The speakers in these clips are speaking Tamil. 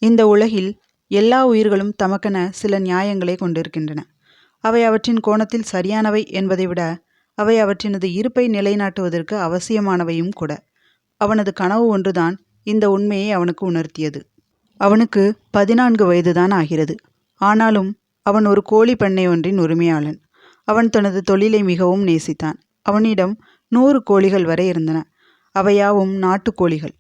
இந்த உலகில் எல்லா உயிர்களும் தமக்கென சில நியாயங்களை கொண்டிருக்கின்றன. அவை அவற்றின் கோணத்தில் சரியானவை என்பதை விட அவை அவற்றினது இருப்பை நிலைநாட்டுவதற்கு அவசியமானவையும் கூட. அவனது கனவு ஒன்றுதான் இந்த உண்மையை அவனுக்கு உணர்த்தியது. அவனுக்கு 14 வயதுதான் ஆகிறது. ஆனாலும் அவன் ஒரு கோழி பண்ணை ஒன்றின் உரிமையாளன். அவன் தனது தொழிலை மிகவும் நேசித்தான். அவனிடம் 100 கோழிகள் வரை இருந்தன. அவையாவும் நாட்டுக்கோழிகள்.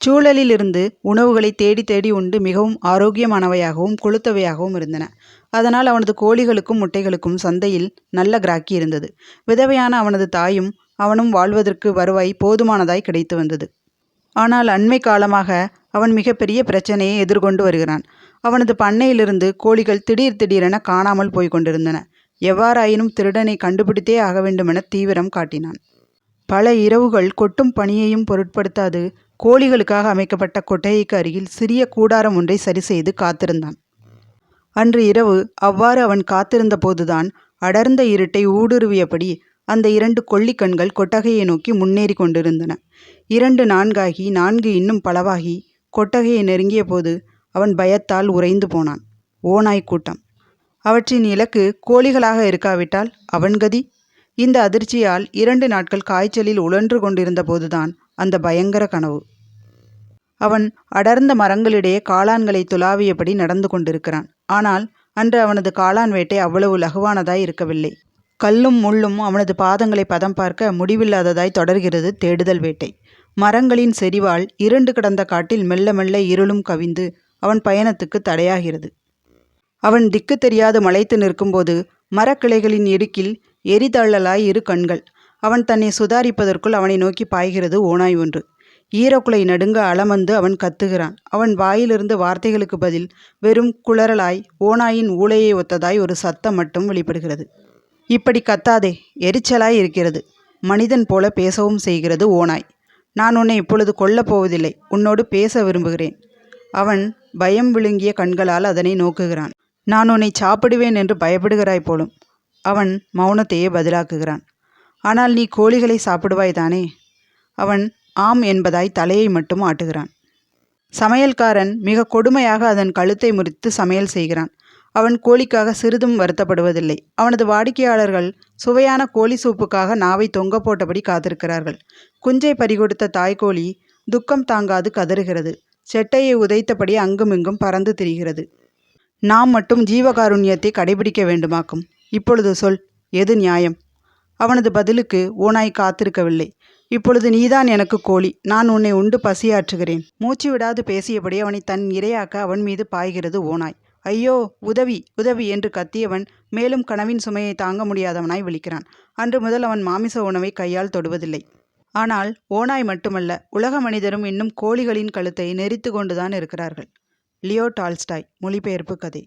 சூழலிலிருந்து உணவுகளை தேடி தேடி உண்டு மிகவும் ஆரோக்கியமானவையாகவும் கொழுத்தவையாகவும் இருந்தன. அதனால் அவனது கோழிகளுக்கும் முட்டைகளுக்கும் சந்தையில் நல்ல கிராக்கி இருந்தது. விதவையான அவனது தாயும் அவனும் வாழ்வதற்கு வருவாய் போதுமானதாய் கிடைத்து வந்தது. ஆனால் அண்மை காலமாக அவன் மிகப்பெரிய பிரச்சனையை எதிர்கொண்டு வருகிறான். அவனது பண்ணையிலிருந்து கோழிகள் திடீர் திடீரென காணாமல் போய் கொண்டிருந்தன. எவ்வாறாயினும் திருடனை கண்டுபிடித்தே ஆக வேண்டுமென தீவிரம் காட்டினான். பல இரவுகள் கொட்டும் பனியையும் பொருட்படுத்தாது கோழிகளுக்காக அமைக்கப்பட்ட கொட்டகைக்கு அருகில் சிறிய கூடாரம் ஒன்றை சரி செய்து காத்திருந்தான். அன்று இரவு அவ்வாறு அவன் காத்திருந்த போதுதான் அடர்ந்த இருட்டை ஊடுருவியபடி அந்த 2 கொள்ளிக்கண்கள் கொட்டகையை நோக்கி முன்னேறி கொண்டிருந்தன. 2 4ஆகி 4 இன்னும் பலவாகி கொட்டகையை நெருங்கிய போது அவன் பயத்தால் உறைந்து போனான். ஓநாய் கூட்டம். அவற்றின் இலக்கு கோழிகளாக இருக்காவிட்டால் அவன் கதி? இந்த அதிர்ச்சியால் 2 நாட்கள் காய்ச்சலில் உழன்று கொண்டிருந்த போதுதான் அந்த பயங்கர கனவு. அவன் அடர்ந்த மரங்களிடையே காளான்களை துளாவியபடி நடந்து கொண்டிருக்கிறான். ஆனால் அன்று அவனது காளான் வேட்டை அவ்வளவு லகுவானதாய் இருக்கவில்லை. கல்லும் முள்ளும் அவனது பாதங்களை பதம் பார்க்க முடிவில்லாததாய் தொடர்கிறது தேடுதல் வேட்டை. மரங்களின் செறிவால் இருண்டு கிடந்த காட்டில் மெல்ல மெல்ல இருளும் கவிந்து அவன் பயணத்துக்கு தடையாகிறது. அவன் திக்கு தெரியாது மலைத்து நிற்கும்போது மரக்கிளைகளின் இடுக்கில் எரிதள்ளலாய் 2 கண்கள். அவன் தன்னை சுதாரிப்பதற்குள் அவனை நோக்கி பாய்கிறது ஓநாய் ஒன்று. ஈரக்குலை நடுங்க அலமந்து அவன் கத்துகிறான். அவன் வாயிலிருந்து வார்த்தைகளுக்கு பதில் வெறும் குளறலாய் ஓநாயின் ஊளையை ஒத்ததாய் ஒரு சத்தம் மட்டும் வெளிப்படுகிறது. இப்படி கத்தாதே, எரிச்சலாய் இருக்கிறது. மனிதன் போல பேசவும் செய்கிறது ஓநாய். நான் உன்னை இப்பொழுது கொல்லப் போவதில்லை, உன்னோடு பேச விரும்புகிறேன். அவன் பயம் விழுங்கிய கண்களால் அதனை நோக்குகிறான். நான் உன்னை சாப்பிடுவேன் என்று பயப்படுகிறாய் போலும். அவன் மௌனத்தையே பதிலாக்குகிறான். ஆனால் நீ கோழிகளை சாப்பிடுவாய் தானே? அவன் ஆம் என்பதாய் தலையை மட்டும் ஆட்டுகிறான். சமையல்காரன் மிக கொடுமையாக அதன் கழுத்தை முறித்து சமையல் செய்கிறான். அவன் கோழிக்காக சிறிதும் வருத்தப்படுவதில்லை. அவனது வாடிக்கையாளர்கள் சுவையான கோழி சூப்புக்காக நாவை தொங்க போட்டபடி காத்திருக்கிறார்கள். குஞ்சை பறிகொடுத்த தாய்கோழி துக்கம் தாங்காது கதறுகிறது. செட்டையை உதைத்தபடி அங்குமிங்கும் பறந்து திரிகிறது. நாம் மட்டும் ஜீவகாருண்யத்தை கடைபிடிக்க வேண்டுமாக்கும். இப்பொழுது சொல், எது நியாயம்? அவனது பதிலுக்கு ஓநாய் காத்திருக்கவில்லை. இப்பொழுது நீதான் எனக்கு கோழி. நான் உன்னை உண்டு பசியாற்றுகிறேன். மூச்சு விடாது பேசியபடி அவனை தன் இரையாக்க அவன் மீது பாய்கிறது ஓநாய். ஐயோ, உதவி உதவி என்று கத்தியவன் மேலும் கனவின் சுமையை தாங்க முடியாதவனாய் விழிக்கிறான். அன்று முதல் அவன் மாமிச உணவை கையால் தொடுவதில்லை. ஆனால் ஓநாய் மட்டுமல்ல, உலக மனிதரும் இன்னும் கோழிகளின் கழுத்தை நெரித்து கொண்டுதான் இருக்கிறார்கள். லியோ டால்ஸ்டாய், மொழிபெயர்ப்பு கதை.